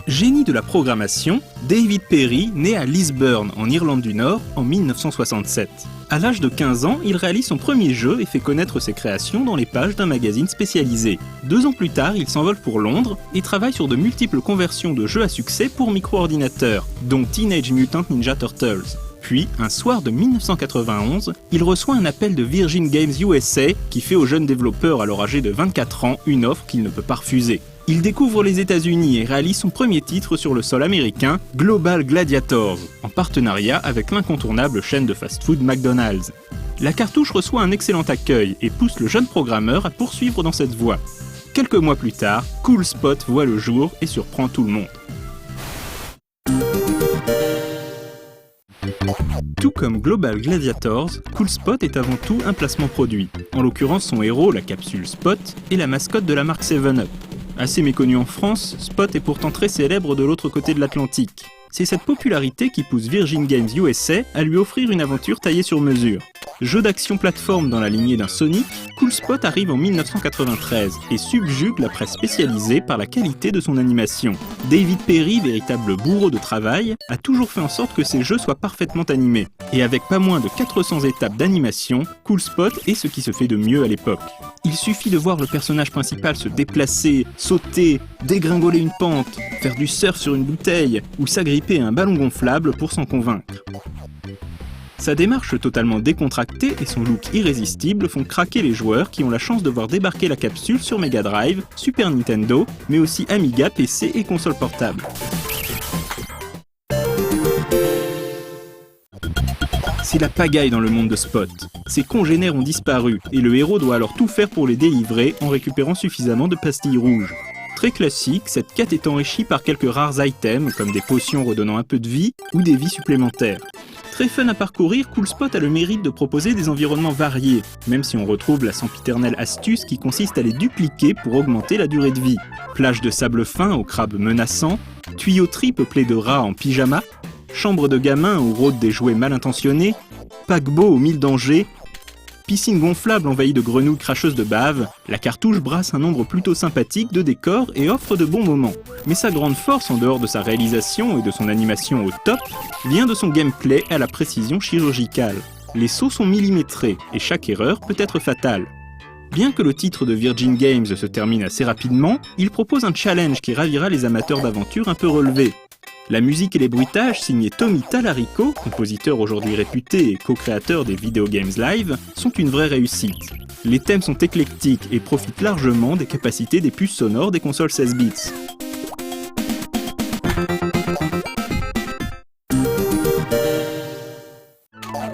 Génie de la programmation, David Perry naît à Lisburn, en Irlande du Nord, en 1967. À l'âge de 15 ans, il réalise son premier jeu et fait connaître ses créations dans les pages d'un magazine spécialisé. 2 ans plus tard, il s'envole pour Londres et travaille sur de multiples conversions de jeux à succès pour micro-ordinateurs, dont Teenage Mutant Ninja Turtles. Puis, un soir de 1991, il reçoit un appel de Virgin Games USA qui fait au jeune développeur alors âgé de 24 ans une offre qu'il ne peut pas refuser. Il découvre les États-Unis et réalise son premier titre sur le sol américain, Global Gladiators, en partenariat avec l'incontournable chaîne de fast-food McDonald's. La cartouche reçoit un excellent accueil et pousse le jeune programmeur à poursuivre dans cette voie. Quelques mois plus tard, Cool Spot voit le jour et surprend tout le monde. Tout comme Global Gladiators, Cool Spot est avant tout un placement produit. En l'occurrence, son héros, la capsule Spot, est la mascotte de la marque 7-Up. Assez méconnu en France, Spot est pourtant très célèbre de l'autre côté de l'Atlantique. C'est cette popularité qui pousse Virgin Games USA à lui offrir une aventure taillée sur mesure. Jeu d'action plateforme dans la lignée d'un Sonic, Cool Spot arrive en 1993 et subjugue la presse spécialisée par la qualité de son animation. David Perry, véritable bourreau de travail, a toujours fait en sorte que ses jeux soient parfaitement animés. Et avec pas moins de 400 étapes d'animation, Cool Spot est ce qui se fait de mieux à l'époque. Il suffit de voir le personnage principal se déplacer, sauter, dégringoler une pente, faire du surf sur une bouteille ou s'agripper à un ballon gonflable pour s'en convaincre. Sa démarche totalement décontractée et son look irrésistible font craquer les joueurs qui ont la chance de voir débarquer la capsule sur Mega Drive, Super Nintendo, mais aussi Amiga, PC et consoles portables. C'est la pagaille dans le monde de Spot. Ses congénères ont disparu et le héros doit alors tout faire pour les délivrer en récupérant suffisamment de pastilles rouges. Très classique, cette quête est enrichie par quelques rares items comme des potions redonnant un peu de vie ou des vies supplémentaires. Très fun à parcourir, Cool Spot a le mérite de proposer des environnements variés, même si on retrouve la sempiternelle astuce qui consiste à les dupliquer pour augmenter la durée de vie. Plage de sable fin aux crabes menaçants, tuyauterie peuplée de rats en pyjama, chambre de gamins où rôdent des jouets mal intentionnés, paquebot aux 1000 dangers, piscine gonflable envahie de grenouilles cracheuses de bave, la cartouche brasse un nombre plutôt sympathique de décors et offre de bons moments. Mais sa grande force, en dehors de sa réalisation et de son animation au top, vient de son gameplay à la précision chirurgicale. Les sauts sont millimétrés et chaque erreur peut être fatale. Bien que le titre de Virgin Games se termine assez rapidement, il propose un challenge qui ravira les amateurs d'aventure un peu relevés. La musique et les bruitages, signés Tommy Tallarico, compositeur aujourd'hui réputé et co-créateur des Video Games Live, sont une vraie réussite. Les thèmes sont éclectiques et profitent largement des capacités des puces sonores des consoles 16 bits.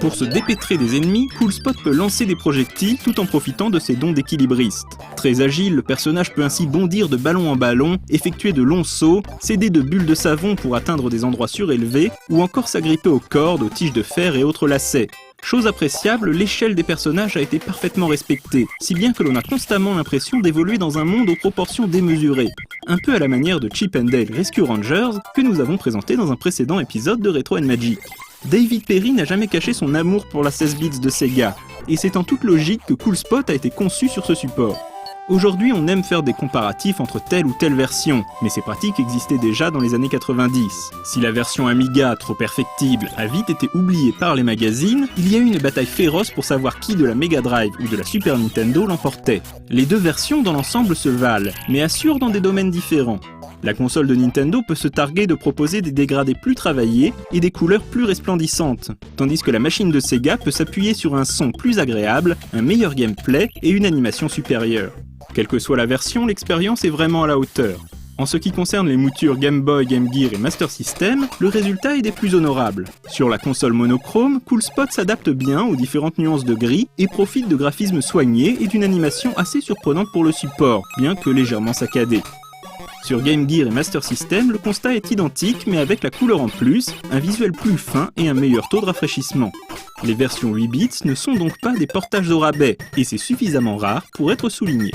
Pour se dépêtrer des ennemis, Cool Spot peut lancer des projectiles tout en profitant de ses dons d'équilibriste. Très agile, le personnage peut ainsi bondir de ballon en ballon, effectuer de longs sauts, s'aider de bulles de savon pour atteindre des endroits surélevés, ou encore s'agripper aux cordes, aux tiges de fer et autres lacets. Chose appréciable, l'échelle des personnages a été parfaitement respectée, si bien que l'on a constamment l'impression d'évoluer dans un monde aux proportions démesurées. Un peu à la manière de Chip and Dale Rescue Rangers, que nous avons présenté dans un précédent épisode de Retro & Magic. David Perry n'a jamais caché son amour pour la 16 bits de Sega, et c'est en toute logique que Cool Spot a été conçu sur ce support. Aujourd'hui, on aime faire des comparatifs entre telle ou telle version, mais ces pratiques existaient déjà dans les années 90. Si la version Amiga, trop perfectible, a vite été oubliée par les magazines, il y a eu une bataille féroce pour savoir qui de la Mega Drive ou de la Super Nintendo l'emportait. Les deux versions dans l'ensemble se valent, mais assurent dans des domaines différents. La console de Nintendo peut se targuer de proposer des dégradés plus travaillés et des couleurs plus resplendissantes, tandis que la machine de Sega peut s'appuyer sur un son plus agréable, un meilleur gameplay et une animation supérieure. Quelle que soit la version, l'expérience est vraiment à la hauteur. En ce qui concerne les moutures Game Boy, Game Gear et Master System, le résultat est des plus honorables. Sur la console monochrome, Cool Spot s'adapte bien aux différentes nuances de gris et profite de graphismes soignés et d'une animation assez surprenante pour le support, bien que légèrement saccadée. Sur Game Gear et Master System, le constat est identique mais avec la couleur en plus, un visuel plus fin et un meilleur taux de rafraîchissement. Les versions 8 bits ne sont donc pas des portages au rabais, et c'est suffisamment rare pour être souligné.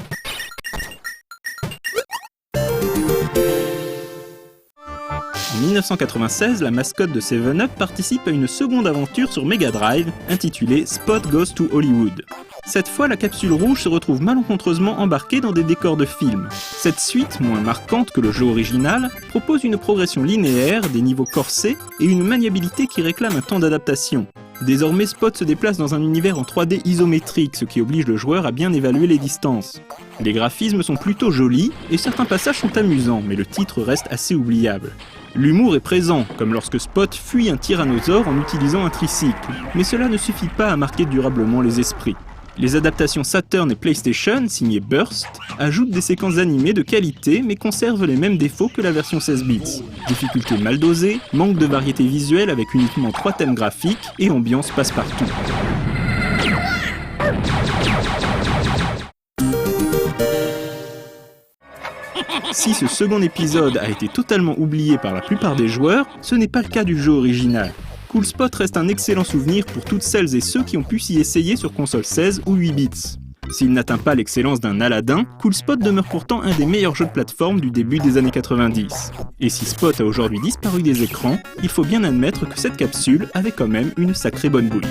En 1996, la mascotte de 7-Up participe à une seconde aventure sur Mega Drive, intitulée Spot Goes to Hollywood. Cette fois, la capsule rouge se retrouve malencontreusement embarquée dans des décors de film. Cette suite, moins marquante que le jeu original, propose une progression linéaire, des niveaux corsés et une maniabilité qui réclame un temps d'adaptation. Désormais, Spot se déplace dans un univers en 3D isométrique, ce qui oblige le joueur à bien évaluer les distances. Les graphismes sont plutôt jolis, et certains passages sont amusants, mais le titre reste assez oubliable. L'humour est présent, comme lorsque Spot fuit un tyrannosaure en utilisant un tricycle, mais cela ne suffit pas à marquer durablement les esprits. Les adaptations Saturn et PlayStation, signées Burst, ajoutent des séquences animées de qualité mais conservent les mêmes défauts que la version 16 bits. Difficulté mal dosée, manque de variété visuelle avec uniquement 3 thèmes graphiques et ambiance passe-partout. Si ce second épisode a été totalement oublié par la plupart des joueurs, ce n'est pas le cas du jeu original. Cool Spot reste un excellent souvenir pour toutes celles et ceux qui ont pu s'y essayer sur console 16 ou 8 bits. S'il n'atteint pas l'excellence d'un Aladdin, Cool Spot demeure pourtant un des meilleurs jeux de plateforme du début des années 90. Et si Spot a aujourd'hui disparu des écrans, il faut bien admettre que cette capsule avait quand même une sacrée bonne bouille.